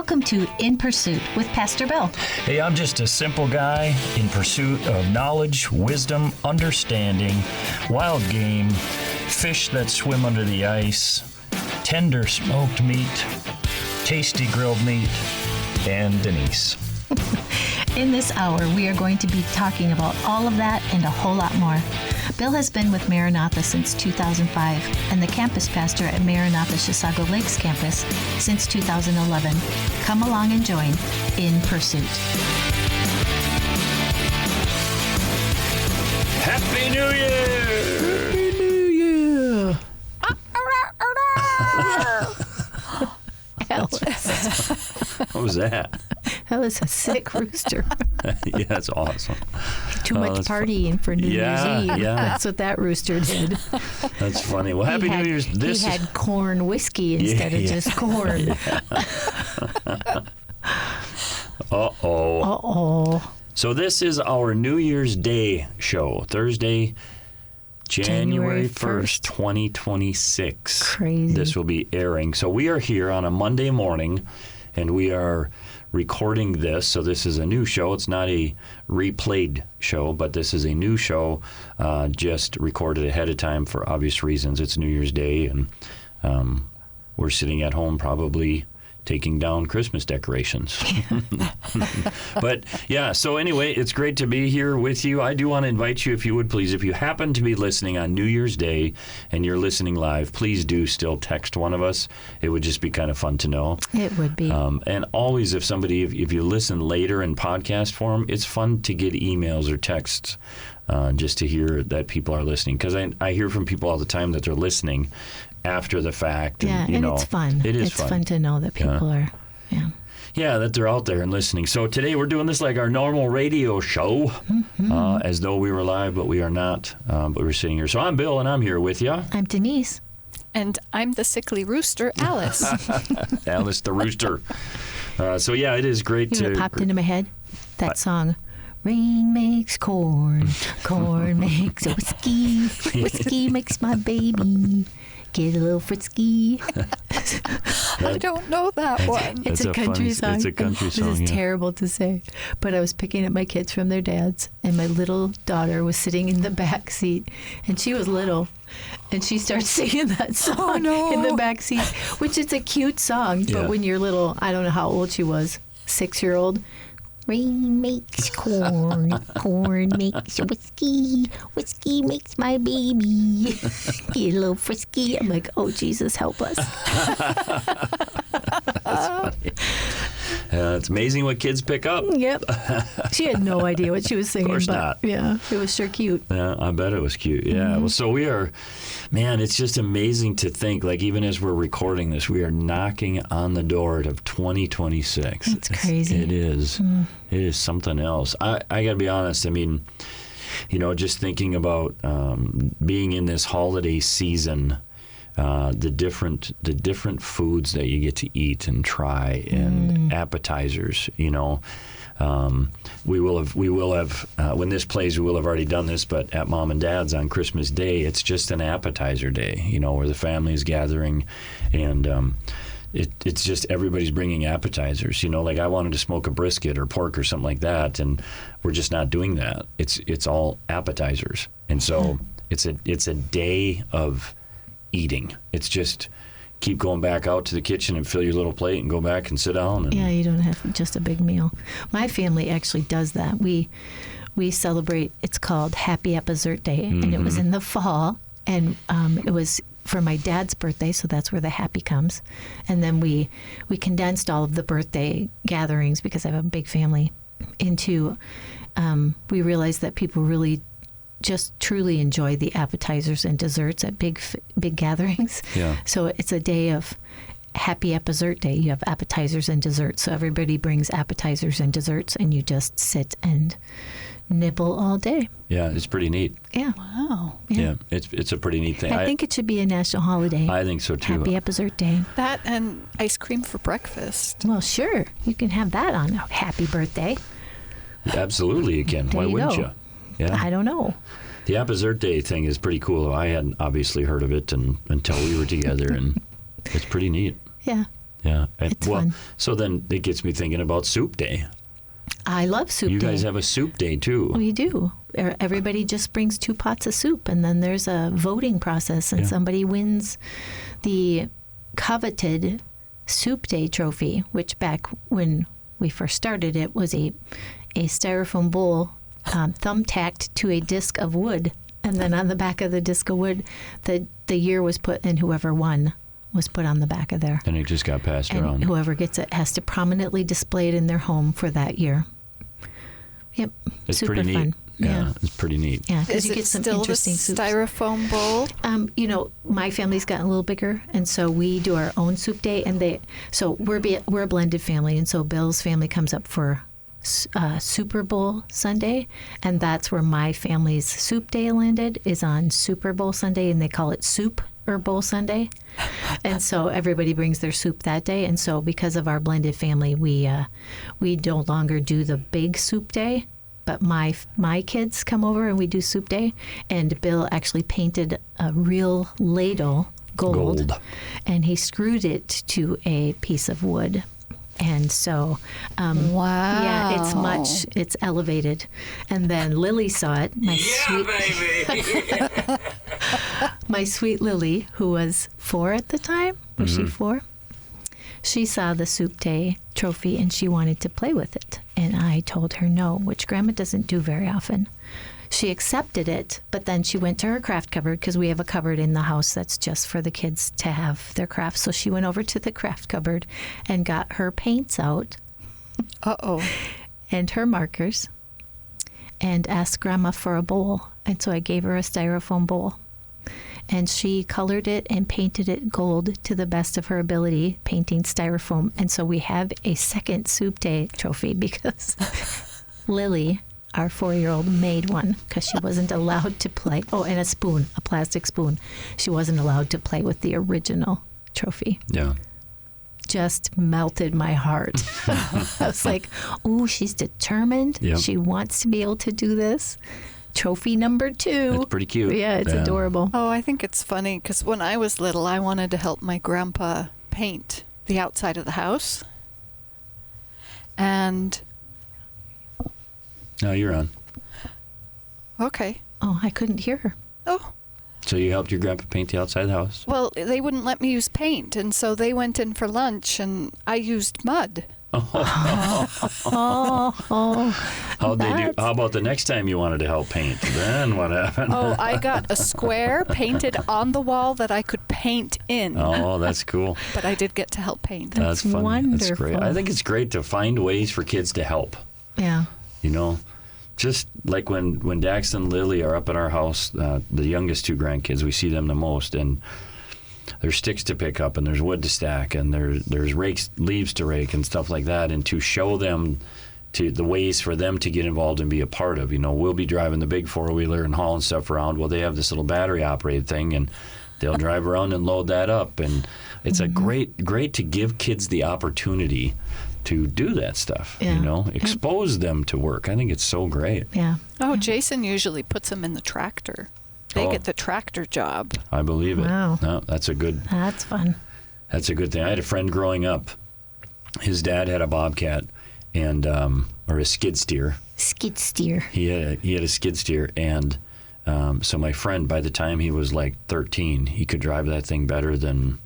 Welcome to In Pursuit with Pastor Bill. Hey, I'm just a simple guy in pursuit of knowledge, wisdom, understanding, wild game, fish that swim under the ice, tender smoked meat, tasty grilled meat, and Denise. In this hour, we are going to be talking about all of that and a whole lot more. Bill has been with Maranatha since 2005 and the campus pastor at Maranatha Chisago Lakes campus since 2011. Come along and join In Pursuit. Happy New Year! Happy New Year! What was that? That was a sick rooster. Yeah, that's awesome. Too much partying for New Year's Eve. Yeah. That's what that rooster did. That's funny. Well, Happy New Year's. He had corn whiskey instead of just corn. Yeah. Uh-oh. Uh-oh. So this is our New Year's Day show, Thursday, January 1st, 2026. Crazy. This will be airing. So we are here on a Monday morning, and we are recording this. So this is a new show. It's not a replayed show, but this is a new show, just recorded ahead of time for obvious reasons. It's New Year's Day, and we're sitting at home probably taking down Christmas decorations. But yeah, so anyway, it's great to be here with you. I do want to invite you, if you would please, if you happen to be listening on New Year's Day and you're listening live, please do still text one of us. It would just be kind of fun to know. It would be. And always, if you listen later in podcast form, it's fun to get emails or texts just to hear that people are listening. Because I hear from people all the time that they're listening after the fact. And it's fun. It's fun to know that people are, that they're out there and listening. So today we're doing this like our normal radio show, as though we were live, but we are not. But we're sitting here. So I'm Bill, and I'm here with you. I'm Denise. And I'm the sickly rooster, Alice. Alice the rooster. So yeah, it is great You know what popped into my head? That song. Rain makes corn, corn makes whiskey, whiskey makes my baby get a little frisky. I don't know that one. It's a country song. It's a country song. This is terrible to say, but I was picking up my kids from their dads, and my little daughter was sitting in the back seat, and she was little, and she starts singing that song in the back seat, which is a cute song, but when you're little, I don't know how old she was, 6-year-old. Rain makes corn, corn makes whiskey, whiskey makes my baby get a little frisky. I'm like, oh, Jesus, help us. That's funny. It's amazing what kids pick up. Yep. She had no idea what she was singing. Of course but not. Yeah, it was sure cute. Yeah, I bet it was cute. Yeah. Well, so we are, man, it's just amazing to think, like, even as we're recording this, we are knocking on the door of 2026. It's crazy. It is. It is something else. I got to be honest. I mean, just thinking about being in this holiday season, the different foods that you get to eat and try, and appetizers. We will have when this plays, we will have already done this. But at Mom and Dad's on Christmas Day, it's just an appetizer day. Where the family is gathering, and it's just everybody's bringing appetizers. Like I wanted to smoke a brisket or pork or something like that, and we're just not doing that. It's all appetizers, and so it's a day of eating. It's just keep going back out to the kitchen and fill your little plate and go back and sit down. And you don't have just a big meal. My family actually does that. We celebrate. It's called Happy Epizert Day, and it was in the fall, and it was for my dad's birthday, so that's where the happy comes. And then we condensed all of the birthday gatherings, because I have a big family, into we realized that people really just truly enjoy the appetizers and desserts at big gatherings. Yeah. So it's a day of Happy Epizert Day. You have appetizers and desserts. So everybody brings appetizers and desserts, and you just sit and nibble all day. Yeah, it's pretty neat. Yeah. Wow. Yeah, it's a pretty neat thing. I think it should be a national holiday. I think so too. Happy Epizert Day. That and ice cream for breakfast. Well, sure. You can have that on a happy birthday. Absolutely, you can. There Why you wouldn't go. you? Yeah. I don't know. The Epizert Day thing is pretty cool. I hadn't obviously heard of it until we were together, and it's pretty neat. Yeah. Yeah. It's fun. So then it gets me thinking about soup day. I love soup day. You guys have a soup day too. We do. Everybody just brings 2 pots of soup, and then there's a voting process, and somebody wins the coveted soup day trophy, which back when we first started it was a styrofoam bowl thumbtacked to a disc of wood, and then on the back of the disc of wood the year was put, and whoever won was put on the back of there. And it just got passed and around. Whoever gets it has to prominently display it in their home for that year. Yep. It's Super pretty neat. fun. Yeah, it's pretty neat. Yeah, because Is you it get some still the interesting soups. styrofoam bowl? My family's gotten a little bigger, and so we do our own soup day. And we're a blended family, and so Bill's family comes up for Super Bowl Sunday, and that's where my family's soup day landed, is on Super Bowl Sunday, and they call it Soup or Bowl Sunday. And so everybody brings their soup that day, and so because of our blended family, we no longer do the big soup day. But my kids come over and we do soup day, and Bill actually painted a real ladle gold. And he screwed it to a piece of wood. And so, Wow. yeah, it's elevated. And then Lily saw it, my sweet Lily, who was 4 at the time. Was she 4? She saw the soup day trophy and she wanted to play with it. And I told her no, which Grandma doesn't do very often. She accepted it, but then she went to her craft cupboard, because we have a cupboard in the house that's just for the kids to have their crafts. So she went over to the craft cupboard and got her paints out. Uh-oh. And her markers, and asked Grandma for a bowl. And so I gave her a styrofoam bowl. And she colored it and painted it gold to the best of her ability, painting styrofoam. And so we have a second soup day trophy because Lily, our 4-year-old, made one because she wasn't allowed to play. Oh, and a plastic spoon. She wasn't allowed to play with the original trophy. Yeah. Just melted my heart. I was like, oh, she's determined. Yep. She wants to be able to do this. Trophy number 2. That's pretty cute. Yeah, it's adorable. Oh, I think it's funny because when I was little, I wanted to help my grandpa paint the outside of the house. And... No, you're on. Okay. Oh, I couldn't hear her. Oh, So you helped your grandpa paint the outside of the house? well, they wouldn't let me use paint, and so they went in for lunch, and I used mud. How'd they do? How about the next time you wanted to help paint? Then what happened? Oh, I got a square painted on the wall that I could paint in. Oh, that's cool. But I did get to help paint. That's funny. wonderful. That's great. I think it's great to find ways for kids to help. Yeah. You know, just like when Dax and Lily are up at our house, the youngest 2 grandkids, we see them the most, and there's sticks to pick up, and there's wood to stack, and there's leaves to rake and stuff like that, and to show them to the ways for them to get involved and be a part of. You know, we'll be driving the big 4-wheeler and hauling stuff around. Well, they have this little battery operated thing, and they'll drive around and load that up, and it's a great to give kids the opportunity to do that stuff. Yeah. You know, expose them to work. I think it's so great. Yeah. Oh, Jason usually puts them in the tractor. They Oh. get the tractor job. I believe it. Wow. No, that's a good That's fun. thing. I had a friend growing up. His dad had a bobcat and or a skid steer. Skid steer. He had a skid steer, and so my friend, by the time he was like 13, he could drive that thing better than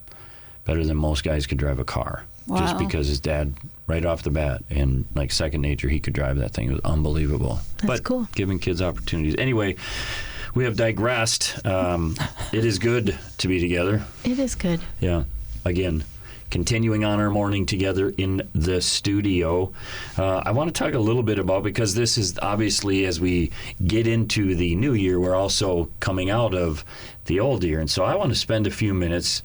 most guys could drive a car. Just Wow. because his dad, right off the bat, and like second nature, he could drive that thing. It was unbelievable. That's cool. Giving kids opportunities. Anyway, we have digressed. It is good to be together. It is good. Yeah. Again, continuing on our morning together in the studio. I want to talk a little bit about, because this is obviously, as we get into the new year, we're also coming out of the old year. And so I want to spend a few minutes,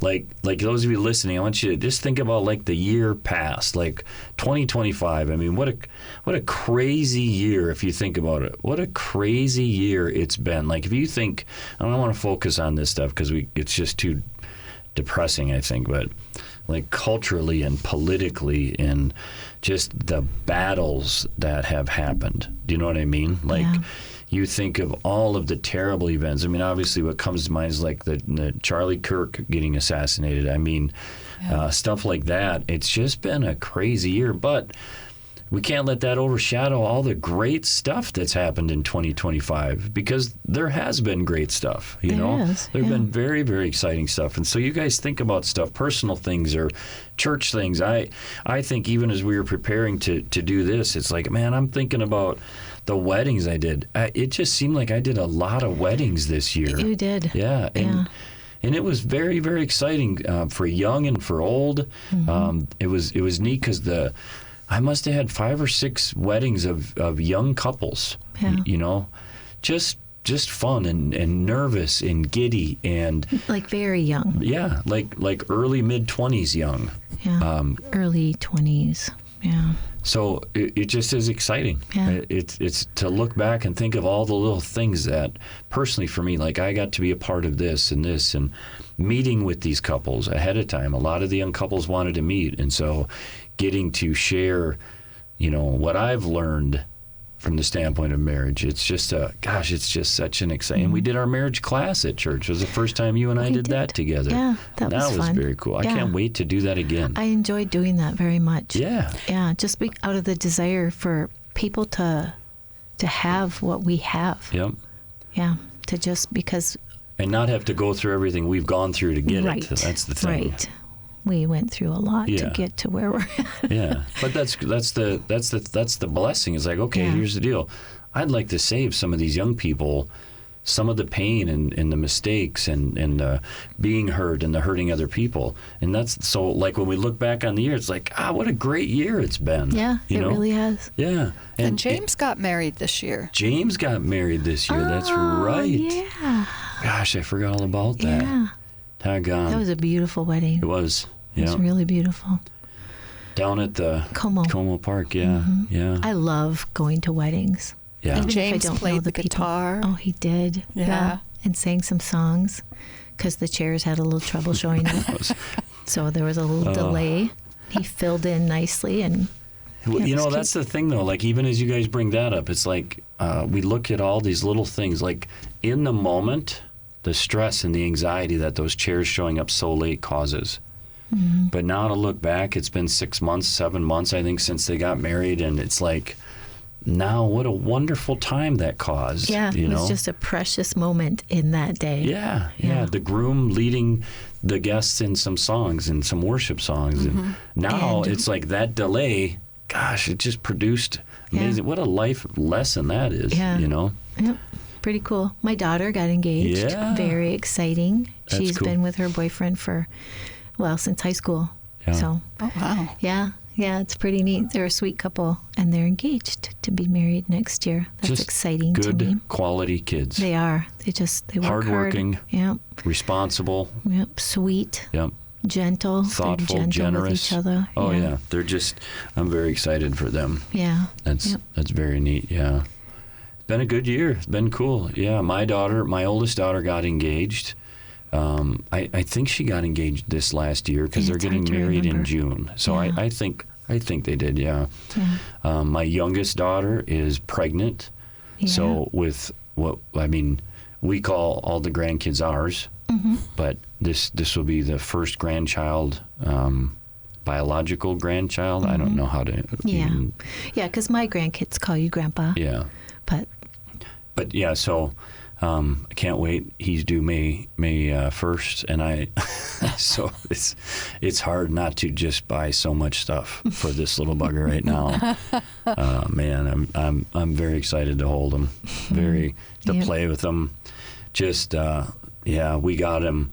like those of you listening, I want you to just think about like the year past, like 2025. I mean, what a crazy year if you think about it. What a crazy year it's been. Like if you think, I don't want to focus on this stuff because it's just too depressing, I think, but like culturally and politically and just the battles that have happened. Do you know what I mean? Like, Yeah. you think of all of the terrible events. I mean, obviously what comes to mind is like the Charlie Kirk getting assassinated. I mean, stuff like that. It's just been a crazy year, but we can't let that overshadow all the great stuff that's happened in 2025, because there has been great stuff, you know. There have been very, very exciting stuff. And so you guys think about stuff, personal things or church things. I think even as we were preparing to do this, it's like, man, I'm thinking about the weddings I did. It just seemed like I did a lot of weddings this year. You did. Yeah. And it was very, very exciting for young and for old. Mm-hmm. It was neat because I must have had 5 or 6 weddings of young couples, you know, just fun and nervous and giddy and like very young. Yeah, like early mid-20s young. Yeah, early 20s. Yeah. So it just is exciting. Yeah. It's to look back and think of all the little things that personally for me, like I got to be a part of this and meeting with these couples ahead of time. A lot of the young couples wanted to meet, and so getting to share, you know, what I've learned from the standpoint of marriage. It's just it's just such an exciting. And we did our marriage class at church. It was the first time you and I did that together. Yeah, that was fun. Very cool. Yeah. I can't wait to do that again. I enjoyed doing that very much. Yeah. Yeah, just out of the desire for people to have what we have. Yep. Yeah, to just because. And not have to go through everything we've gone through to get it. That's the thing. Right. We went through a lot to get to where we're at. Yeah, but that's the blessing. It's like, okay, here's the deal. I'd like to save some of these young people some of the pain and the mistakes and being hurt and the hurting other people. And that's so, like, when we look back on the year, it's like, what a great year it's been. Yeah, it really has. Yeah. And James got married this year. James got married this year. That's right. Yeah. Gosh, I forgot all about that. Yeah. Doggone. That was a beautiful wedding. It was. It was really beautiful. Down at the Como Park, yeah. I love going to weddings. Yeah. Even James if I don't played know the people. guitar. Oh, he did. Yeah. And sang some songs because the chairs had a little trouble showing up. So there was a little delay. He filled in nicely and... You know, that's the thing, though. Like, even as you guys bring that up, it's like we look at all these little things. Like, in the moment, the stress and the anxiety that those chairs showing up so late causes. Mm-hmm. But now to look back, it's been 6 months, 7 months, I think, since they got married. And it's like, now what a wonderful time that caused. Yeah, it was just a precious moment in that day. Yeah. The groom leading the guests in some songs and some worship songs. Mm-hmm. And now it's like that delay... Gosh, it just produced amazing. Yeah. What a life lesson that is, you know? Yep. Pretty cool. My daughter got engaged. Yeah. Very exciting. She's been with her boyfriend since high school. Yeah. So, oh, wow. Yeah, it's pretty neat. They're a sweet couple, and they're engaged to be married next year. That's just exciting to me. Good quality kids. They are. They work hardworking. Hard. Yep. Responsible. Yep. Sweet. Yep. Gentle, thoughtful, gentle generous with each other. Oh yeah, they're just. I'm very excited for them. Yeah, that's very neat. Yeah, it's been a good year. It's been cool. Yeah, my oldest daughter, got engaged. I think she got engaged this last year because they're getting married in June. So I think they did. Yeah. My youngest daughter is pregnant. Yeah. So with we call all the grandkids ours. Mm-hmm. But this will be the first grandchild, biological grandchild. Mm-hmm. I don't know how to. Yeah, because my grandkids call you Grandpa. Yeah. But yeah, so I can't wait. He's due May 1st, and so it's hard not to just buy so much stuff for this little bugger right now. Man, I'm very excited to hold him, to play with him. Just. Yeah, we got him.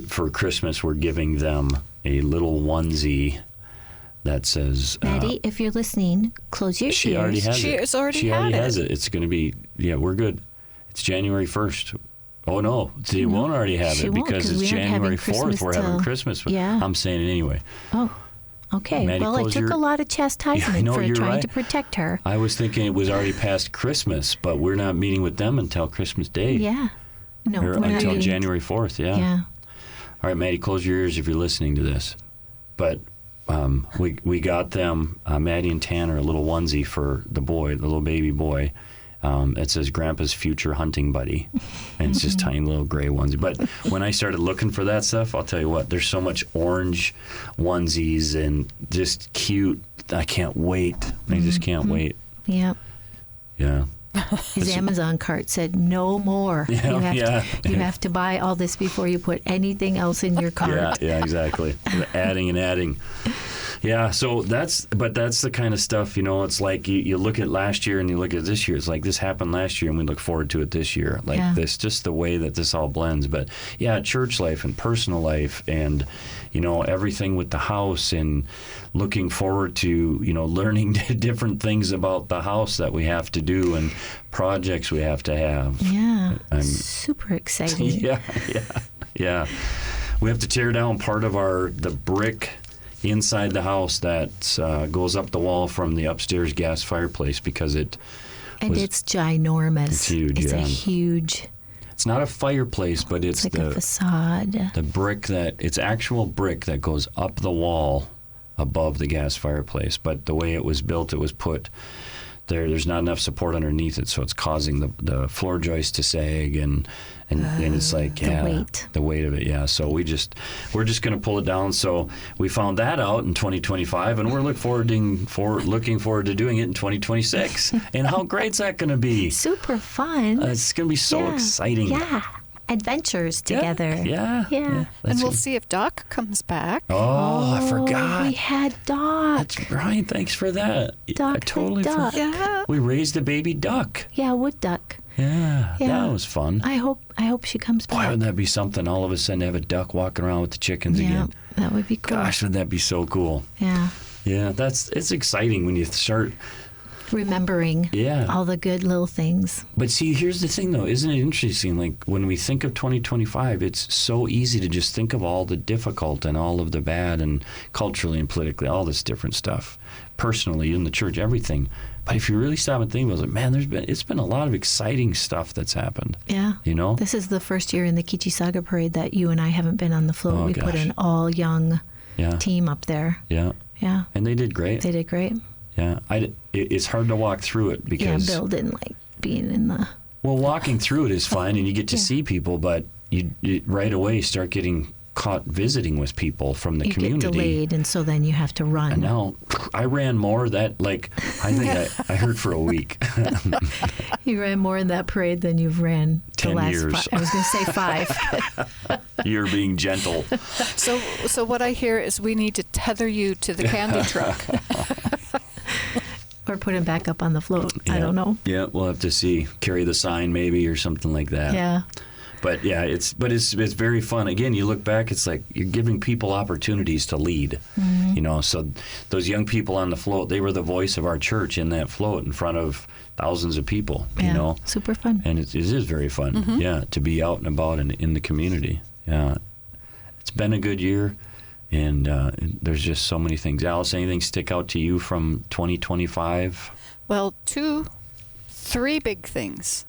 For Christmas, we're giving them a little onesie that says... Maddie, if you're listening, close your ears. She already has it. She already has it. It's going to be... Yeah, we're good. It's January 1st. Oh, no. She won't already have it because it's January 4th. We're having Christmas. Yeah. I'm saying it anyway. Oh, okay. Maddie, well, it took a lot of chastisement for trying to protect her. I was thinking it was already past Christmas, but we're not meeting with them until Christmas Day. Yeah. No, until January 4th, yeah. All right, Maddie, close your ears if you're listening to this. But we got them, Maddie and Tanner, a little onesie for the little baby boy. It says Grandpa's future hunting buddy, and it's just tiny little gray onesie. But when I started looking for that stuff, I'll tell you what, there's so much orange onesies and just cute. I can't wait. I just can't wait. Yep. Yeah. His Amazon cart said no more. Yeah, you have to buy all this before you put anything else in your cart. Yeah, exactly. Adding and adding. Yeah, so that's the kind of stuff, it's like you look at last year and you look at this year. It's like this happened last year and we look forward to it this year. Like this, just the way that this all blends. But yeah, church life and personal life and, everything with the house and looking forward to, learning different things about the house that we have to do and projects we have to have. Yeah, super exciting. Yeah. We have to tear down part of the brick inside the house that goes up the wall from the upstairs gas fireplace because it's ginormous. It's huge. It's a huge. It's not a fireplace, but it's like a facade. The brick it's actual brick that goes up the wall above the gas fireplace. But the way it was built, it was put there's not enough support underneath it, so it's causing the floor joist to sag and it's like the weight of it. Yeah, so we're just going to pull it down. So we found that out in 2025, and we're looking forward to doing it in 2026. And how great's that going to be? Super fun. It's going to be so exciting. Yeah. Adventures together. Yeah. And we'll see if Doc comes back. Oh, I forgot. We had Doc. That's right. Thanks for that. Doc I totally duck. forgot. Yeah. We raised a baby duck. Yeah, wood duck. Yeah, that was fun. I hope she comes back. Boy, wouldn't that be something? All of a sudden, to have a duck walking around with the chickens again. That would be cool. Gosh, would that be so cool? Yeah. Yeah, it's exciting when you start remembering all the good little things. But see, here's the thing, though. Isn't it interesting? Like, when we think of 2025, it's so easy to just think of all the difficult and all of the bad and culturally and politically, all this different stuff. Personally, in the church, everything. But if you really stop and think about it, man, it's been a lot of exciting stuff that's happened. Yeah. This is the first year in the Kichisaga parade that you and I haven't been on the float. We put an all young team up there. Yeah. Yeah. And they did great. Yeah. It's hard to walk through it because Bill didn't like being in the. Well, walking through it is fine, and you get to see people, but you right away start getting caught visiting with people from the community. You get delayed, and so then you have to run. And now I ran more I think I heard for a week. You ran more in that parade than you've ran 10 the last years. I was going to say 5. You're being gentle. So what I hear is we need to tether you to the candy truck. Or put him back up on the float. I don't know. Yeah, we'll have to see. Carry the sign maybe or something like that. Yeah. But yeah, it's very fun. Again, you look back, it's like you're giving people opportunities to lead. Mm-hmm. So those young people on the float, they were the voice of our church in that float in front of thousands of people. Super fun. And it is very fun. To be out and about in the community. Yeah, it's been a good year, and there's just so many things. Alice, anything stick out to you from 2025? Well, 3 big things.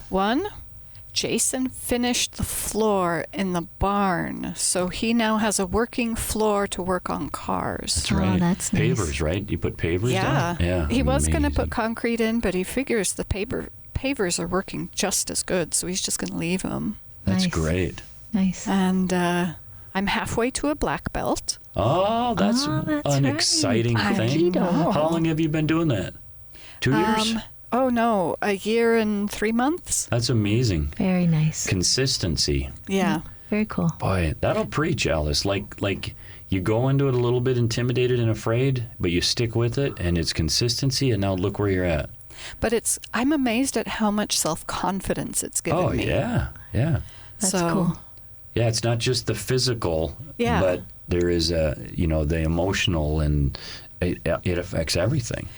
One, Jason finished the floor in the barn, so he now has a working floor to work on cars. That's right. Oh, that's nice. Pavers, right? You put pavers down? Yeah. He was going to put concrete in, but he figures the pavers are working just as good, so he's just going to leave them. That's great. Nice. And I'm halfway to a black belt. Oh, that's an exciting thing. How long have you been doing that? 2 years? Oh, no, 1 year and 3 months. That's amazing. Very nice. Consistency. Yeah. Very cool. Boy, that'll preach, Alice. Like you go into it a little bit intimidated and afraid, but you stick with it, and it's consistency, and now look where you're at. But I'm amazed at how much self-confidence it's given me. Oh, yeah. That's cool. Yeah, it's not just the physical, but there is the emotional, and it affects everything.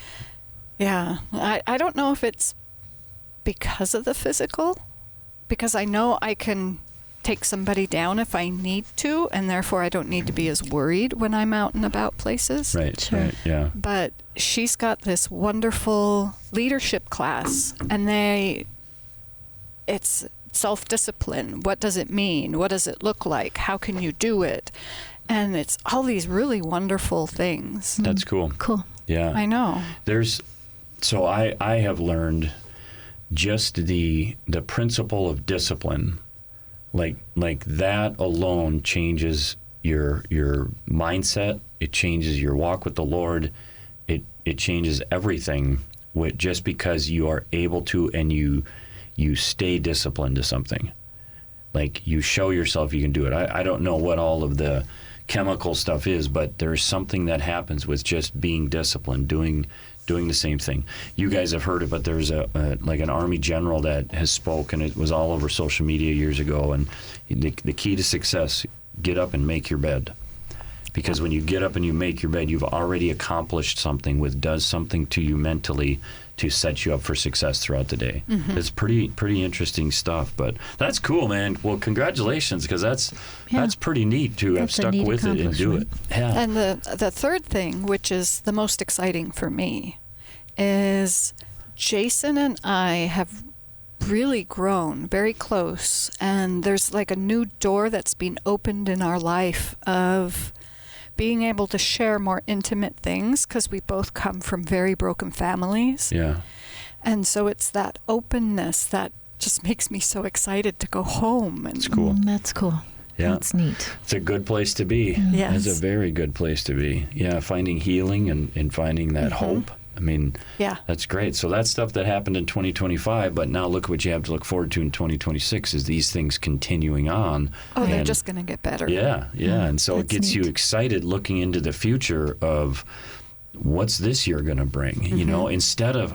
Yeah. I don't know if it's because of the physical, because I know I can take somebody down if I need to, and therefore I don't need to be as worried when I'm out and about places. Right, Sure. right, yeah. But she's got this wonderful leadership class, and it's self-discipline. What does it mean? What does it look like? How can you do it? And it's all these really wonderful things. That's cool. Cool. Yeah. I know. So I have learned just the principle of discipline, like that alone changes your mindset. It changes your walk with the Lord. It changes everything just because you are able to, and you stay disciplined to something. Like, you show yourself you can do it. I don't know what all of the chemical stuff is, but there's something that happens with just being disciplined, doing the same thing. You guys have heard it, but there's like an Army general that has spoken. It was all over social media years ago, and the key to success: get up and make your bed. Because when you get up and you make your bed, you've already accomplished something, does something to you mentally to set you up for success throughout the day. Mm-hmm. It's pretty interesting stuff, but that's cool, man. Well, congratulations, because that's pretty neat to have stuck with it and do it. Yeah. And the third thing, which is the most exciting for me, is Jason and I have really grown very close, and there's like a new door that's been opened in our life of being able to share more intimate things, because we both come from very broken families. Yeah. And so it's that openness that just makes me so excited to go home. And it's cool. That's cool. Yeah. That's neat. It's a good place to be. Yes. It's a very good place to be. Yeah, finding healing and finding that hope. I mean, that's great. So that's stuff that happened in 2025, but now look what you have to look forward to in 2026 is these things continuing on. Oh, they're just going to get better. Yeah. And so it gets neat. you excited looking into the future of what's this year going to bring, you know, instead of,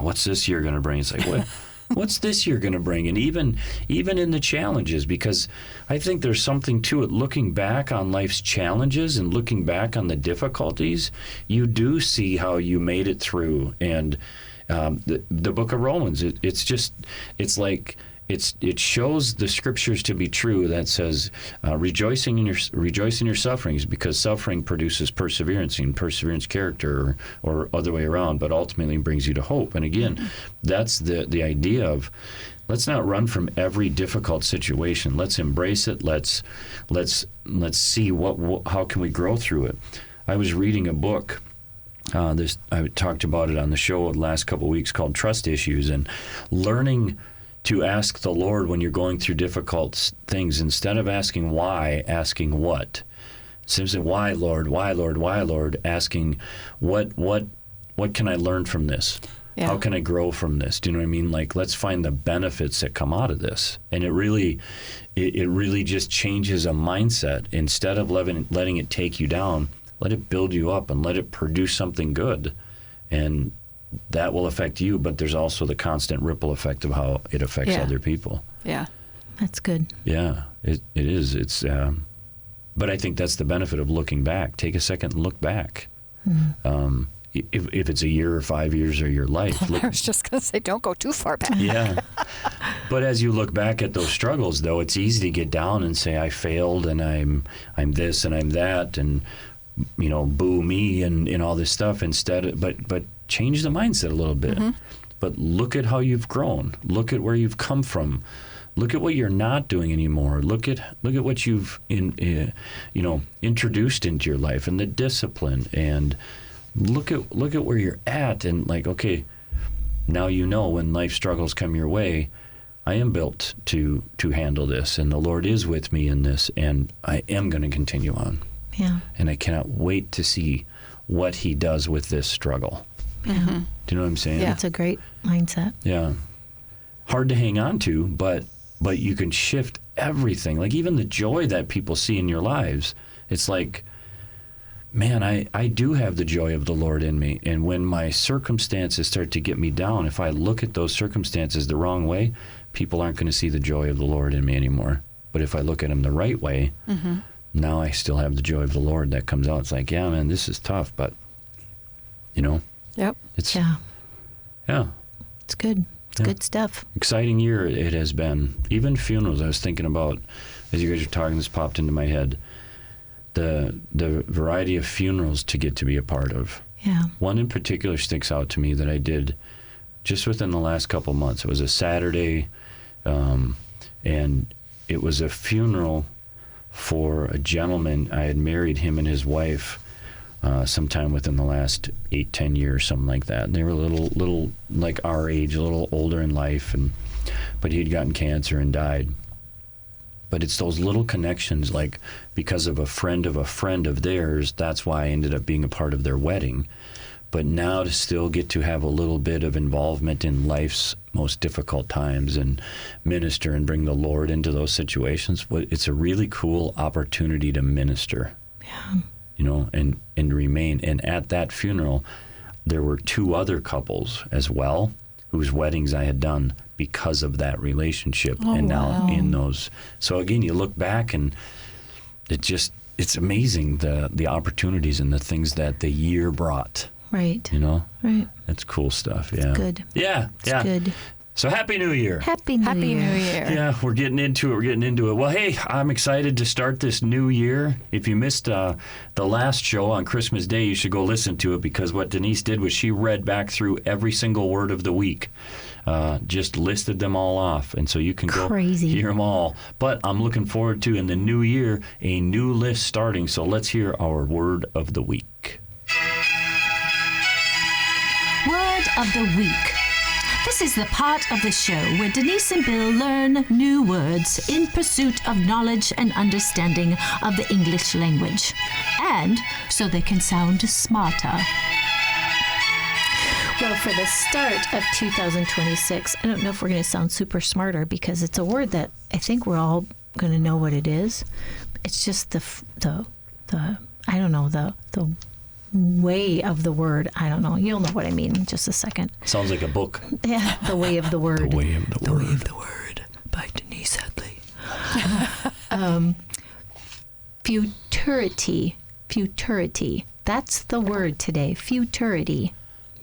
what's this year going to bring? It's like, what's this year going to bring? And even in the challenges, because I think there's something to it. Looking back on life's challenges and looking back on the difficulties, you do see how you made it through. And the book of Romans, it shows the scriptures to be true. That says, rejoice in your sufferings, because suffering produces perseverance, and perseverance character, or other way around, but ultimately brings you to hope. And again, that's the idea of, let's not run from every difficult situation. Let's embrace it. Let's see how can we grow through it. I was reading a book. I talked about it on the show the last couple of weeks, called Trust Issues, and learning to ask the Lord when you're going through difficult things, instead of asking why, asking what. Simply, why, Lord? Why, Lord? Why, Lord? Asking, what can I learn from this? Yeah. How can I grow from this? Do you know what I mean? Like, let's find the benefits that come out of this. And it really just changes a mindset. Instead of letting it take you down, let it build you up and let it produce something good. And that will affect you, but there's also the constant ripple effect of how it affects other people. Yeah. That's good. Yeah, it is. It's, but I think that's the benefit of looking back. Take a second and look back. Mm-hmm. If it's a year or 5 years or your life. I was just going to say, don't go too far back. Yeah. But as you look back at those struggles, though, it's easy to get down and say, I failed, and I'm this and I'm that, and, you know, boo me and all this stuff instead. But change the mindset a little bit. Mm-hmm. But look at how you've grown. Look at where you've come from. Look at what you're not doing anymore. Look at what you've introduced into your life, and the discipline, and look at where you're at, and like, okay, now you know when life struggles come your way, I am built to handle this, and the Lord is with me in this, and I am going to continue on. Yeah. And I cannot wait to see what He does with this struggle. Mm-hmm. Do you know what I'm saying? Yeah. That's a great mindset. Yeah. Hard to hang on to, but you can shift everything. Like, even the joy that people see in your lives, it's like, man, I do have the joy of the Lord in me. And when my circumstances start to get me down, if I look at those circumstances the wrong way, people aren't going to see the joy of the Lord in me anymore. But if I look at them the right way, mm-hmm. now I still have the joy of the Lord that comes out. It's like, yeah, man, this is tough, but, you know. Yep. It's Yeah. It's good. It's Yeah. good stuff. Exciting year it has been. Even funerals, I was thinking about, as you guys were talking, this popped into my head, the variety of funerals to get to be a part of. Yeah. One in particular sticks out to me that I did just within the last couple months. It was a Saturday, and it was a funeral for a gentleman. I had married him and his wife sometime within the last 8-10 years, something like that. And they were a little like our age, a little older in life, but he'd gotten cancer and died. But it's those little connections, like because of a friend of theirs, that's why I ended up being a part of their wedding. But now to still get to have a little bit of involvement in life's most difficult times and minister and bring the Lord into those situations, it's a really cool opportunity to minister. Yeah. You know, and remain. And at that funeral, there were 2 other couples as well whose weddings I had done because of that relationship. Oh, and now wow. in those. So again, you look back and it's amazing the opportunities and the things that the year brought. Right. You know? Right. That's cool stuff. Yeah. Good. Yeah. It's good. So Happy New Year. Happy New Year. Yeah, we're getting into it. Well, hey, I'm excited to start this new year. If you missed the last show on Christmas Day, you should go listen to it, because what Denise did was she read back through every single word of the week, just listed them all off. And so you can go hear them all. But I'm looking forward to, in the new year, a new list starting. So let's hear our word of the week. Word of the week. This is the part of the show where Denise and Bill learn new words in pursuit of knowledge and understanding of the English language, and so they can sound smarter. Well, for the start of 2026, I don't know if we're going to sound super smarter, because it's a word that I think we're all going to know what it is. It's just the I don't know, the way of the word. I don't know. You'll know what I mean in just a second. Sounds like a book. Yeah, The Way of the Word. The Way of the Word. Way of the Word by Denise Headley. Futurity. That's the word today. Futurity.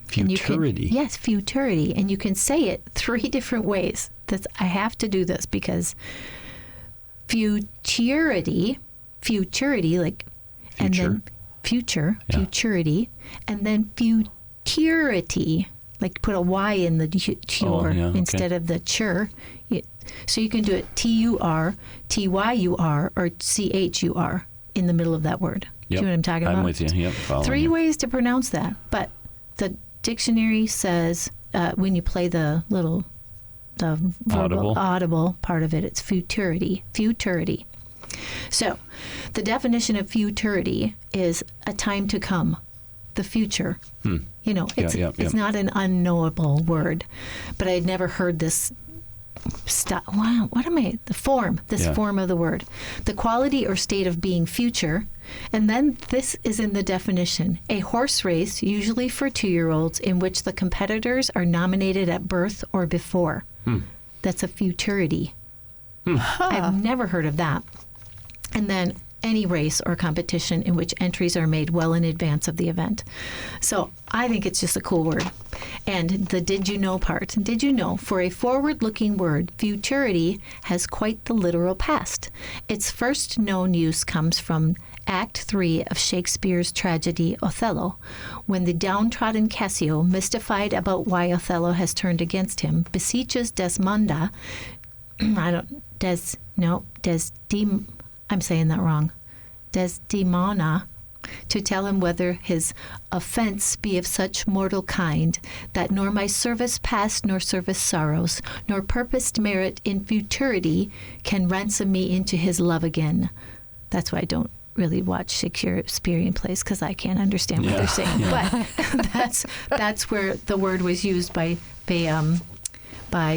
Futurity. Yes, futurity. And you can say it 3 different ways. I have to do this because futurity, like, and then futurity, and then futurity, like put a Y in the tur instead of the chur. So you can do it TUR, TYUR, or CHUR in the middle of that word. Yep. Do you know what I'm talking about? I'm with you. Yep. 3 ways to pronounce that. But the dictionary says when you play the verbal audible part of it, it's futurity. So the definition of futurity is a time to come, the future. You know, it's not an unknowable word, but I had never heard this stuff. Wow, the form of the word, the quality or state of being future. And then this is in the definition: a horse race, usually for 2-year-olds, in which the competitors are nominated at birth or before. That's a futurity. I've never heard of that. And then any race or competition in which entries are made well in advance of the event. So I think it's just a cool word. And the did you know part. Did you know, for a forward-looking word, futurity has quite the literal past. Its first known use comes from Act 3 of Shakespeare's tragedy Othello, when the downtrodden Cassio, mystified about why Othello has turned against him, beseeches Desmona, I'm saying that wrong, Desdemona, to tell him whether his offense be of such mortal kind, that nor my service past nor service sorrows, nor purposed merit in futurity can ransom me into his love again. That's why I don't really watch Shakespearean plays, because I can't understand what they're saying. But that's where the word was used by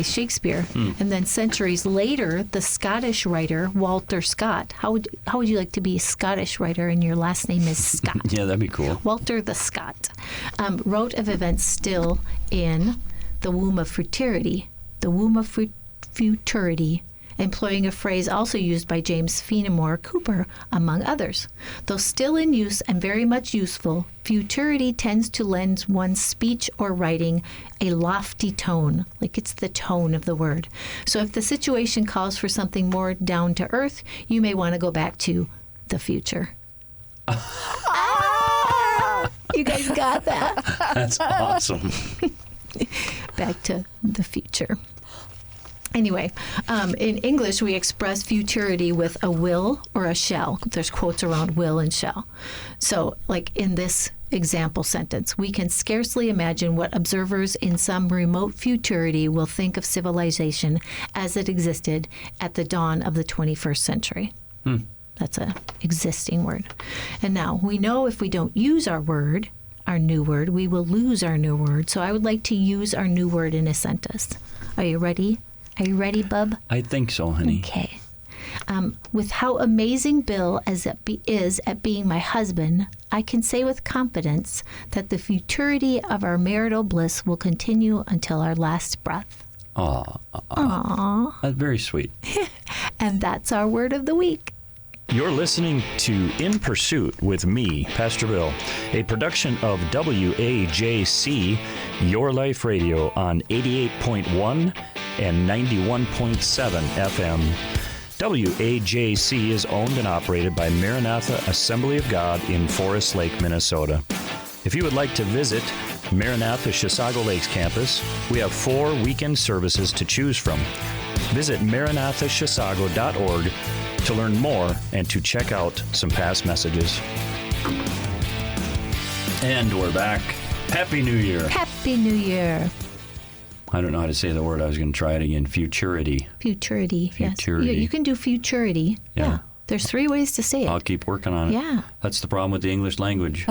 Shakespeare. And then centuries later, the Scottish writer Walter Scott. How would you like to be a Scottish writer and your last name is Scott? Yeah, that'd be cool. Walter the Scott wrote of events still in the womb of futurity, employing a phrase also used by James Fenimore Cooper, among others. Though still in use and very much useful, futurity tends to lend one's speech or writing a lofty tone, like it's the tone of the word. So if the situation calls for something more down to earth, you may want to go back to the future. You guys got that? That's awesome. Back to the future. Anyway, in English, we express futurity with a will or a shall. There's quotes around will and shall. So, like in this example sentence, we can scarcely imagine what observers in some remote futurity will think of civilization as it existed at the dawn of the 21st century. That's an existing word. And now, we know if we don't use our new word, we will lose our new word. So I would like to use our new word in a sentence. Are you ready? Are you ready, bub? I think so, honey. Okay. With how amazing Bill is at being my husband, I can say with confidence that the futurity of our marital bliss will continue until our last breath. Aww. That's very sweet. And that's our word of the week. You're listening to In Pursuit with me, Pastor Bill, a production of WAJC, Your Life Radio on 88.1 and 91.7 FM. WAJC is owned and operated by Maranatha Assembly of God in Forest Lake, Minnesota. If you would like to visit Maranatha Chisago Lakes campus, we have 4 weekend services to choose from. Visit maranathachisago.org to learn more and to check out some past messages. And we're back. Happy New Year. Happy New Year. I don't know how to say the word. I was going to try it again. Futurity. Futurity. Yes. Futurity. You can do futurity. Yeah. There's 3 ways to say it. I'll keep working on it. Yeah. That's the problem with the English language.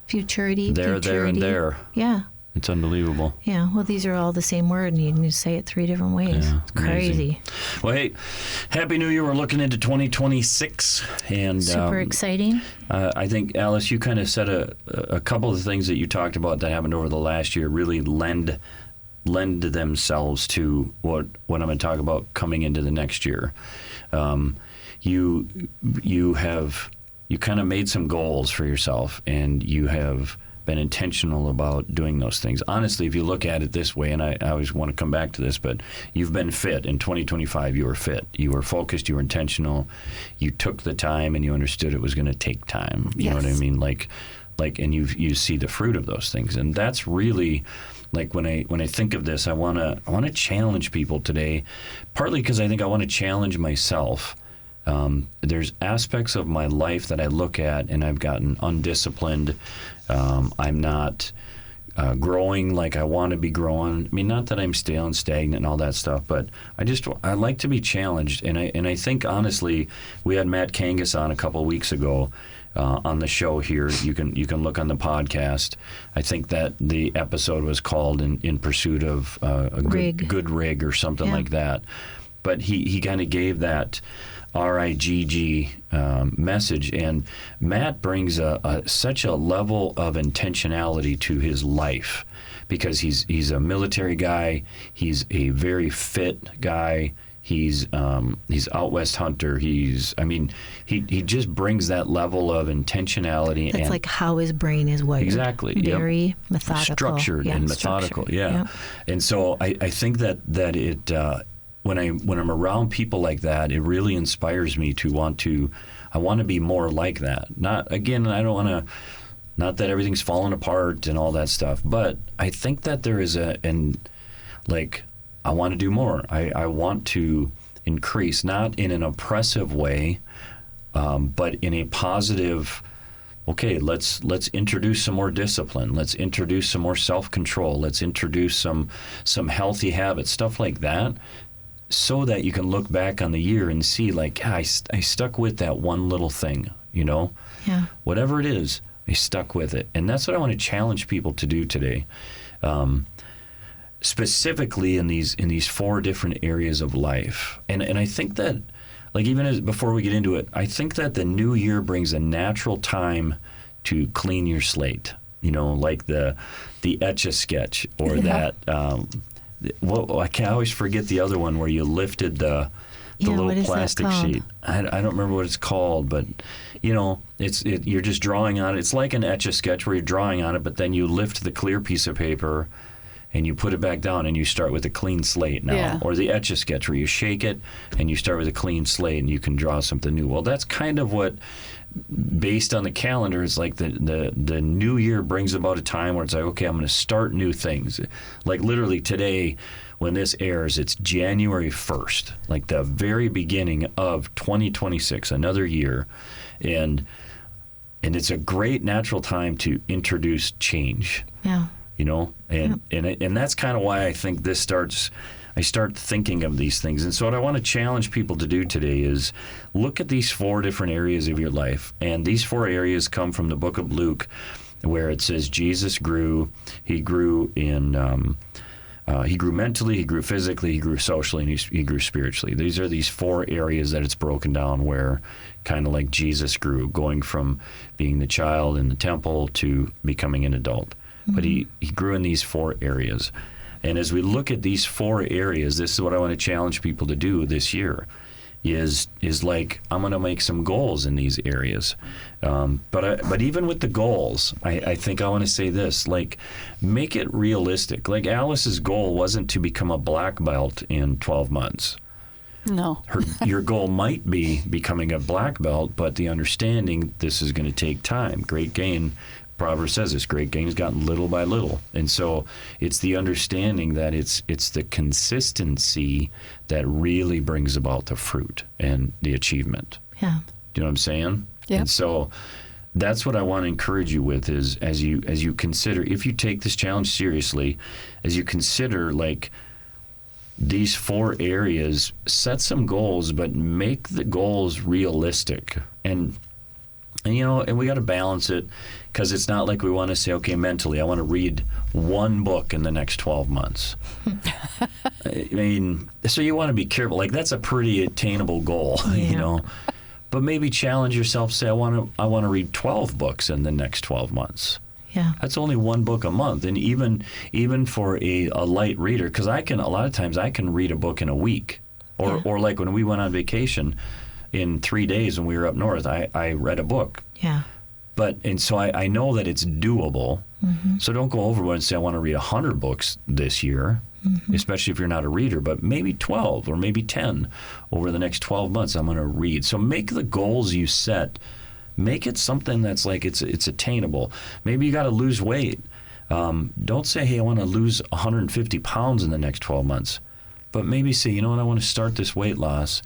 Futurity. There, futurity. there. Yeah. It's unbelievable. Yeah. Well, these are all the same word, and you can just say it 3 different ways. Yeah, it's crazy. Well, hey, Happy New Year. We're looking into 2026. And super exciting. I think, Alice, you kind of said a couple of the things that you talked about that happened over the last year really lend themselves to what I'm going to talk about coming into the next year. You kind of made some goals for yourself, and you have been intentional about doing those things. Honestly, if you look at it this way, and I always want to come back to this, but you've been fit. In 2025, you were fit. You were focused. You were intentional. You took the time, and you understood it was going to take time. You know what I mean? Like, and you see the fruit of those things, and that's really. Like when I think of this, I want to challenge people today, partly because I think I want to challenge myself. There's aspects of my life that I look at and I've gotten undisciplined. I'm not growing like I want to be growing. I mean, not that I'm stale and stagnant and all that stuff, but I like to be challenged. And I think honestly, we had Matt Kangas on a couple of weeks ago. On the show here, you can look on the podcast. I think that the episode was called "In Pursuit of a good rig" or something like that. But he kind of gave that RIGG message, and Matt brings such a level of intentionality to his life because he's a military guy. He's a very fit guy. He's out west hunter. He just brings that level of intentionality. That's like how his brain is wired. Exactly. Very methodical. Structured and methodical. Yeah. And so I think that it when I'm around people like that, it really inspires me to want to be more like that. Not that everything's falling apart and all that stuff, but I think that there is I want to do more. I want to increase, not in an oppressive way, but in a positive. Okay, let's introduce some more discipline. Let's introduce some more self-control. Let's introduce some healthy habits, stuff like that, so that you can look back on the year and see, like, I stuck with that one little thing, Yeah. Whatever it is, I stuck with it, and that's what I want to challenge people to do today. Specifically in these 4 different areas of life. And I think that, like, even before we get into it, I think that the new year brings a natural time to clean your slate. Like the Etch-a-Sketch or that, I can always forget the other one where you lifted the little plastic sheet. I don't remember what it's called, but you're just drawing on it. It's like an Etch-a-Sketch where you're drawing on it, but then you lift the clear piece of paper and you put it back down and you start with a clean slate now. Yeah. Or the Etch-a-Sketch where you shake it and you start with a clean slate and you can draw something new. Well, that's kind of what, based on the calendar, it's like the new year brings about a time where it's like, okay, I'm going to start new things. Like literally today, when this airs, it's January 1st, like the very beginning of 2026, another year. And it's a great natural time to introduce change. Yeah. You know, and that's kind of why I think this starts. I start thinking of these things. And so what I want to challenge people to do today is look at these 4 different areas of your life. And these 4 areas come from the book of Luke, where it says Jesus grew. He grew he grew mentally, he grew physically, he grew socially, and he grew spiritually. These are these 4 areas that it's broken down where kind of like Jesus grew, going from being the child in the temple to becoming an adult. Mm-hmm. But he grew in these 4 areas. And as we look at these 4 areas, this is what I want to challenge people to do this year, is like, I'm going to make some goals in these areas. But even with the goals, I think I want to say this, like, make it realistic. Like Alice's goal wasn't to become a black belt in 12 months. No. Your goal might be becoming a black belt, but the understanding this is going to take time. Great gain. Proverbs says this, great gain is gotten little by little. And so it's the understanding that it's the consistency that really brings about the fruit and the achievement. Yeah. Do you know what I'm saying? Yeah. And so that's what I want to encourage you with is as you consider, if you take this challenge seriously, as you consider like these 4 areas, set some goals, but make the goals realistic. And you know, and we got to balance it, because it's not like we want to say, okay, mentally, I want to read 1 book in the next 12 months. I mean, so you want to be careful. Like, that's a pretty attainable goal, you know. But maybe challenge yourself. Say, I want to read 12 books in the next 12 months. Yeah. That's only 1 book a month, and even for a light reader, because a lot of times I can read a book in a week, or like when we went on vacation. In 3 days when we were up north, I read a book. Yeah. And so I know that it's doable. Mm-hmm. So don't go overboard and say, I want to read 100 books this year, especially if you're not a reader, but maybe 12 or maybe 10 over the next 12 months I'm going to read. So make the goals you set, make it something that's like it's attainable. Maybe you got to lose weight. Don't say, hey, I want to lose 150 pounds in the next 12 months. But maybe say, you know what, I want to start this weight loss,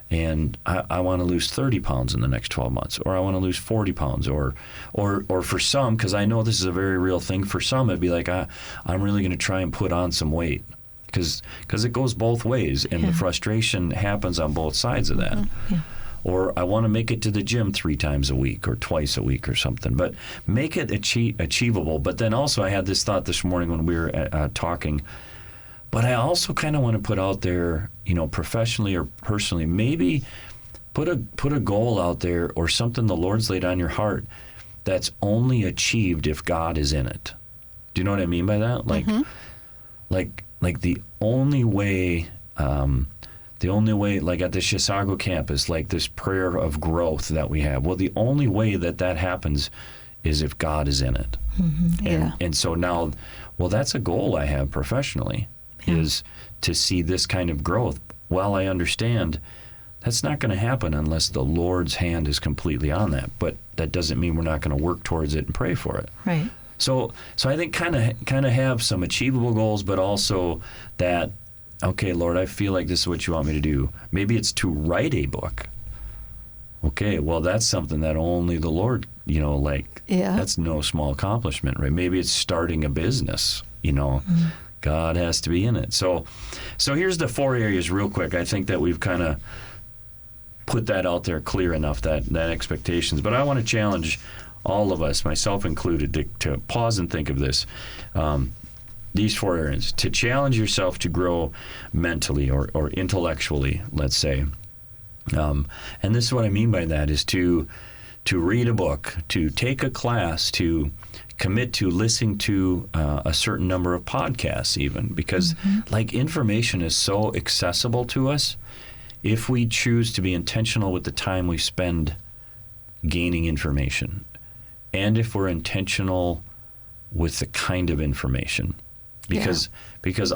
and I want to lose 30 pounds in the next 12 months, or I want to lose 40 pounds, or for some, because I know this is a very real thing, for some it'd be like, I'm really going to try and put on some weight, because it goes both ways, and the frustration happens on both sides of that. Mm-hmm. Yeah. Or I want to make it to the gym 3 times a week or twice a week or something, but make it achievable. But then also I had this thought this morning when we were talking, but I also kind of want to put out there, you know, professionally or personally, maybe put a goal out there or something the Lord's laid on your heart that's only achieved if God is in it. Do you know what I mean by that? Like, like the only way, like at the Chisago campus, like this prayer of growth that we have. Well, the only way that happens is if God is in it. Mm-hmm. And so now, well, that's a goal I have professionally. Is to see this kind of growth. Well, I understand that's not going to happen unless the Lord's hand is completely on that. But that doesn't mean we're not going to work towards it and pray for it. Right. So I think kind of have some achievable goals, but also that, okay, Lord, I feel like this is what you want me to do. Maybe it's to write a book. Okay, well, that's something that only the Lord, you know, like, that's no small accomplishment, right? Maybe it's starting a business, you know. Mm-hmm. God has to be in it. So here's the 4 areas real quick. I think that we've kind of put that out there clear enough, that expectations. But I want to challenge all of us, myself included, to pause and think of this. These 4 areas. To challenge yourself to grow mentally or intellectually, let's say. And this is what I mean by that, is to read a book, to take a class, to commit to listening to a certain number of podcasts even, because like information is so accessible to us if we choose to be intentional with the time we spend gaining information, and if we're intentional with the kind of information, because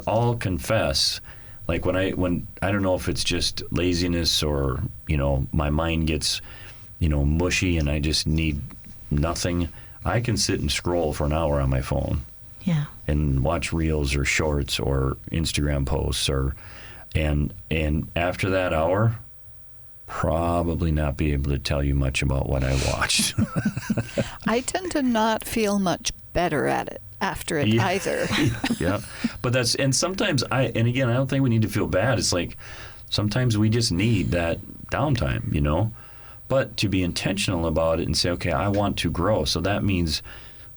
I'll confess, like when I don't know if it's just laziness or, you know, my mind gets, you know, mushy and I just need nothing, I can sit and scroll for an hour on my phone. Yeah. and watch reels or shorts or Instagram posts and after that hour, probably not be able to tell you much about what I watched. I tend to not feel much better at it after it either. Yeah. But sometimes and again, I don't think we need to feel bad. It's like sometimes we just need that downtime, you know? But to be intentional about it and say, okay, I want to grow. So that means,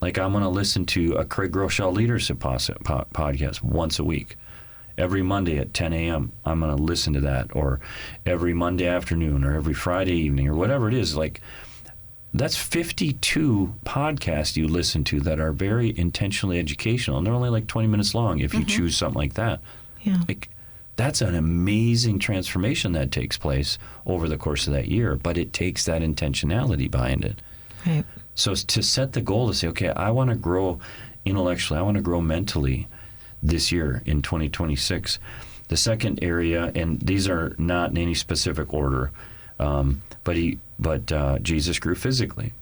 like, I'm going to listen to a Craig Groeschel Leadership podcast once a week. Every Monday at 10 a.m., I'm going to listen to that. Or every Monday afternoon or every Friday evening or whatever it is. Like, that's 52 podcasts you listen to that are very intentionally educational. And they're only like 20 minutes long if you choose something like that. Yeah. Like, that's an amazing transformation that takes place over the course of that year, but it takes that intentionality behind it. Right. So to set the goal to say, okay, I want to grow intellectually, I want to grow mentally this year in 2026. The second area, and these are not in any specific order, but Jesus grew physically.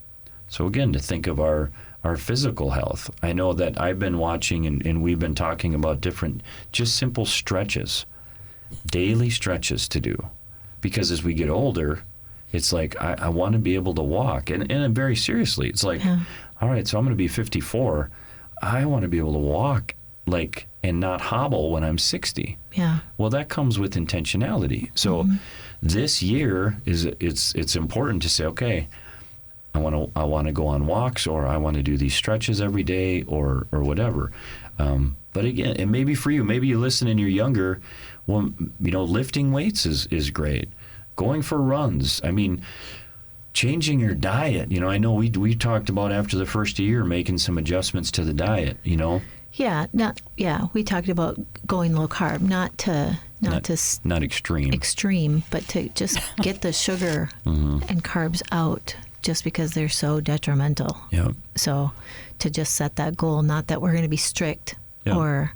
So again, to think of our physical health. I know that I've been watching and we've been talking about different, just simple stretches. Daily stretches to do, because as we get older, it's like I want to be able to walk, and very seriously, it's like, all right, so I'm going to be 54. I want to be able to walk and not hobble when I'm 60. Yeah. Well, that comes with intentionality. So this year it's important to say, okay, I want to go on walks, or I want to do these stretches every day, or whatever. But again, it may be for you. Maybe you listen and you're younger. Well, lifting weights is great. Going for runs. I mean, changing your diet. I know we talked about after the first year making some adjustments to the diet. Yeah. We talked about going low carb, not extreme, but to just get the sugar and carbs out, just because they're so detrimental. Yeah. So to just set that goal, not that we're going to be strict or,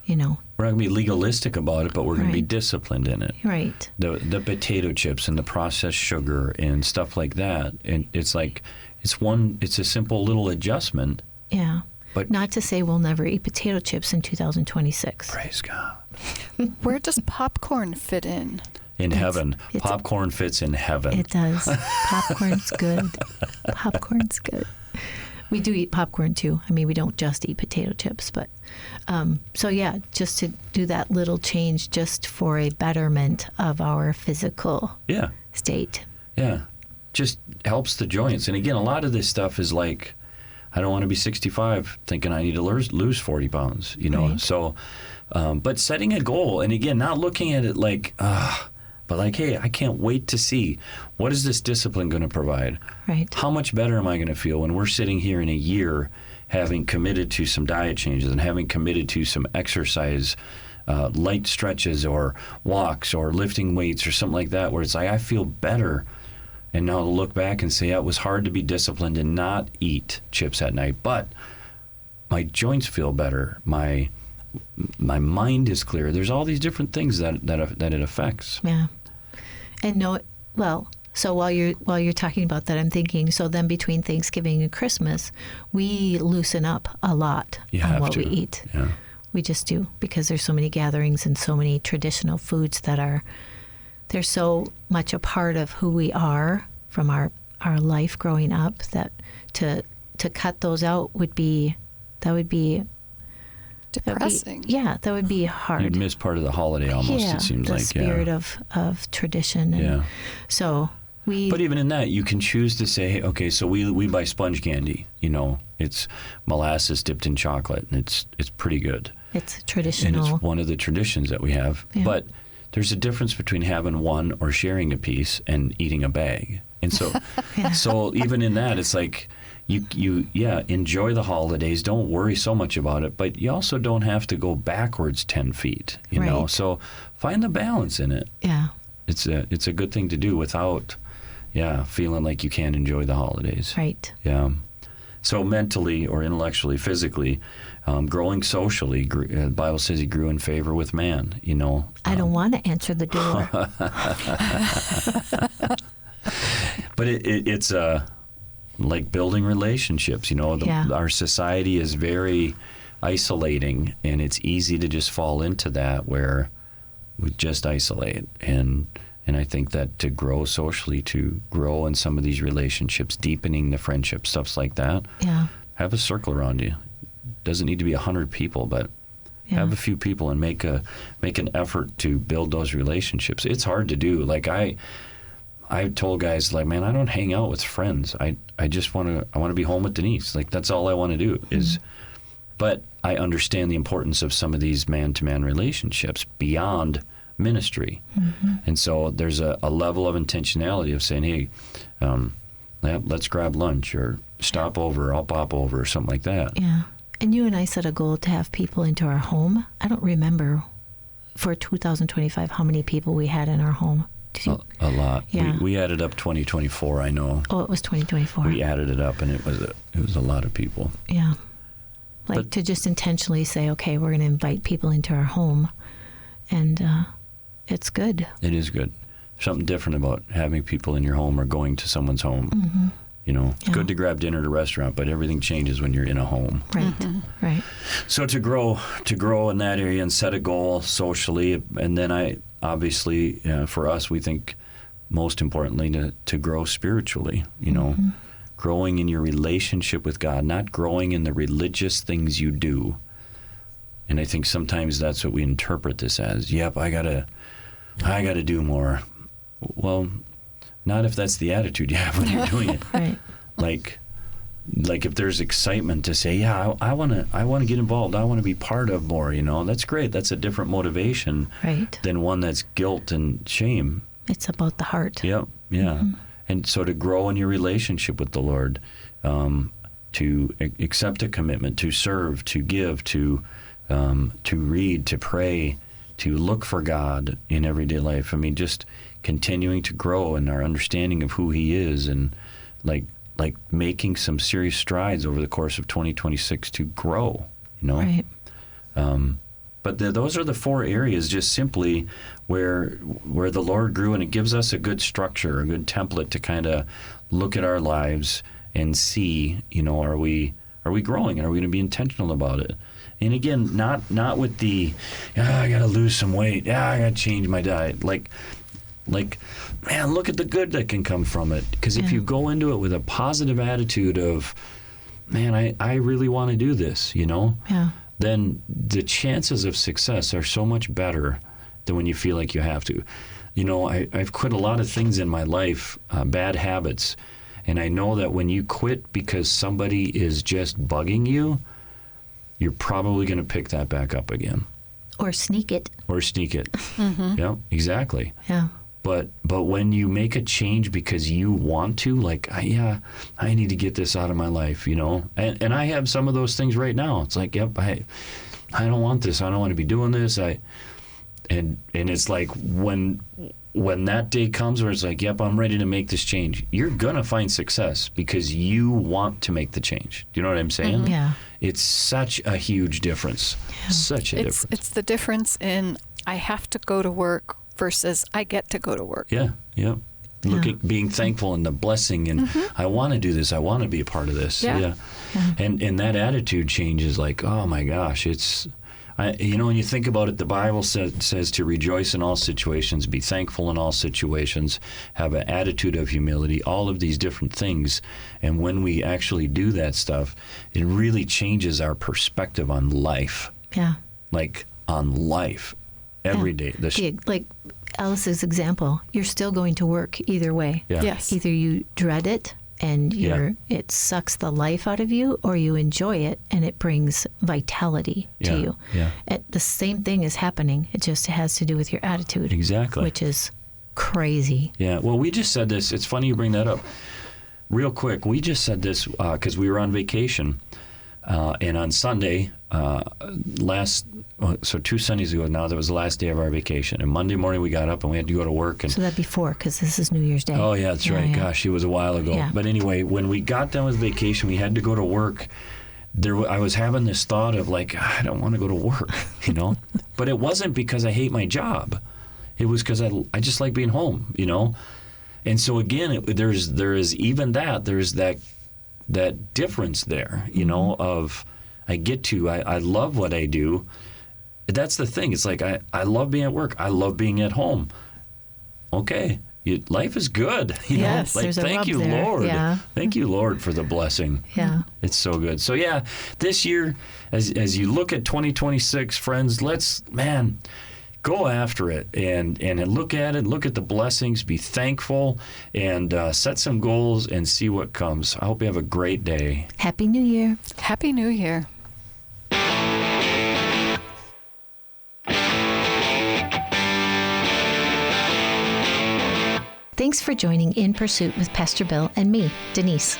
we're not going to be legalistic about it, but we're going to be disciplined in it. Right. The potato chips and the processed sugar and stuff like that. And it's like, it's a simple little adjustment. Yeah. But not to say we'll never eat potato chips in 2026. Praise God. Where does popcorn fit in? In heaven. Popcorn fits in heaven. It does. Popcorn's good. Popcorn's good. We do eat popcorn too. I mean, we don't just eat potato chips, but just to do that little change just for a betterment of our physical state. Yeah. Just helps the joints. And again, a lot of this stuff is like, I don't want to be 65 thinking I need to lose 40 pounds, Right. So, but setting a goal, and again, not looking at it like, but like, hey, I can't wait to see, what is this discipline going to provide? Right. How much better am I going to feel when we're sitting here in a year having committed to some diet changes and having committed to some exercise, light stretches or walks or lifting weights or something like that, where it's like, I feel better. And now to look back and say, it was hard to be disciplined and not eat chips at night, but my joints feel better. My mind is clear. There's all these different things that it affects. Yeah. And so while you're talking about that, I'm thinking, so then between Thanksgiving and Christmas, we loosen up a lot on what we eat. Yeah. We just do, because there's so many gatherings and so many traditional foods they're so much a part of who we are from our life growing up, that to cut those out would be depressing. That would be hard. You'd miss part of the holiday almost, it seems like. The spirit of tradition. And so But even in that, you can choose to say, hey, okay, so we buy sponge candy. It's molasses dipped in chocolate, and it's pretty good. It's traditional. And it's one of the traditions that we have. Yeah. But there's a difference between having one or sharing a piece and eating a bag. And so, so even in that, it's like you enjoy the holidays. Don't worry so much about it, but you also don't have to go backwards 10 feet. You know, so find the balance in it. Yeah, it's a good thing to do without, feeling like you can't enjoy the holidays. Right. Yeah. So mentally or intellectually, physically, growing socially, the Bible says he grew in favor with man, I don't want to answer the door. But it's like building relationships, Our society is very isolating, and it's easy to just fall into that where we just isolate. And I think that to grow socially, to grow in some of these relationships, deepening the friendship, stuff like that, have a circle around you. Doesn't need to be 100 people, but have a few people and make an effort to build those relationships. It's hard to do. Like I told guys, like, man, I don't hang out with friends. I just want to be home with Denise. Like, that's all I want to do is. But I understand the importance of some of these man-to-man relationships beyond ministry. And so there's a level of intentionality of saying, hey, let's grab lunch or stop over, I'll pop over or something like that. Yeah. And you and I set a goal to have people into our home. I don't remember for 2025 how many people we had in our home. A lot. Yeah. We added up 2024, I know. Oh, it was 2024. We added it up, and it was a lot of people. Yeah. Like to just intentionally say, okay, we're going to invite people into our home. And it's good. It is good. Something different about having people in your home or going to someone's home. You know, it's good to grab dinner at a restaurant, but everything changes when you're in a home. Right, right. So to grow in that area and set a goal socially, and then obviously for us, we think most importantly to grow spiritually, you know, growing in your relationship with God, not growing in the religious things you do. And I think sometimes that's what we interpret this as. Yep, I gotta do more. Well, not if that's the attitude you have when you're doing it. Right. Like if there's excitement to say, yeah, I want to get involved. I want to be part of more, you know, that's great. That's a different motivation than one that's guilt and shame. It's about the heart. Yep. Yeah. And so to grow in your relationship with the Lord, to accept a commitment, to serve, to give, to read, to pray, to look for God in everyday life. I mean, just continuing to grow in our understanding of who He is, and like making some serious strides over the course of 2026 to grow, you know? Right. But those are the four areas just simply where the Lord grew, and it gives us a good structure, a good template to kind of look at our lives and see, you know, are we growing, and are we going to be intentional about it? And again, not with the, I got to lose some weight, I got to change my diet. Like, man, look at the good that can come from it. Because if you go into it with a positive attitude of, man, I really want to do this, you know, then the chances of success are so much better than when you feel like you have to. You know, I've quit a lot of things in my life, bad habits, and I know that when you quit because somebody is just bugging you, you're probably going to pick that back up again. Or sneak it. Yeah, exactly. Yeah. But when you make a change because you want to, like, I need to get this out of my life, you know? And I have some of those things right now. It's like, yep, I don't want this. I don't want to be doing this. And it's like when that day comes where it's like, yep, I'm ready to make this change, you're going to find success because you want to make the change. Do you know what I'm saying? Yeah. It's such a huge difference. Yeah. Such a difference. It's the difference in I have to go to work versus I get to go to work. Yeah. Being thankful and the blessing, and I want to do this. I want to be a part of this. Yeah. And that attitude change is like, oh my gosh, you know, when you think about it, the Bible says to rejoice in all situations, be thankful in all situations, have an attitude of humility, all of these different things. And when we actually do that stuff, it really changes our perspective on life. Yeah. Like on life every day. Like Alice's example, you're still going to work either way. Yeah. Yes. Either you dread it and it sucks the life out of you, or you enjoy it and it brings vitality to you. Yeah. The same thing is happening. It just has to do with your attitude. Exactly. Which is crazy. Yeah. Well, we just said this. It's funny you bring that up. Real quick, we just said this because we were on vacation. And on Sunday, so 2 Sundays ago now, that was the last day of our vacation. And Monday morning we got up and we had to go to work. And so that'd be 4, because this is New Year's Day. Oh, yeah, that's right. Yeah. Gosh, it was a while ago. Yeah. But anyway, when we got done with vacation, we had to go to work. I was having this thought of like, I don't want to go to work, you know? But it wasn't because I hate my job. It was because I just like being home, you know? And so again, there is even that. There's that difference there, you know, of I get to. I love what I do. That's the thing. It's like I love being at work. I love being at home. Okay. Life is good. Yes, like, there's a thank rub you, there. Lord. Yeah. Thank you, Lord, for the blessing. Yeah. It's so good. So, yeah, this year, as you look at 2026, friends, let's, go after it and look at it, look at the blessings, be thankful, and set some goals and see what comes. I hope you have a great day. Happy New Year. Happy New Year. Thanks for joining In Pursuit with Pastor Bill and me, Denise.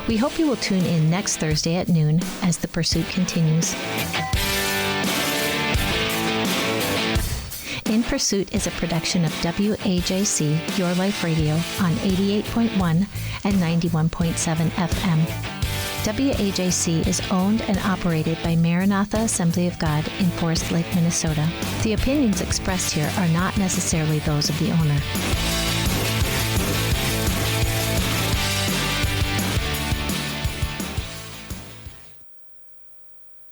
We hope you will tune in next Thursday at noon as the pursuit continues. In Pursuit is a production of WAJC, Your Life Radio, on 88.1 and 91.7 FM. WAJC is owned and operated by Maranatha Assembly of God in Forest Lake, Minnesota. The opinions expressed here are not necessarily those of the owner.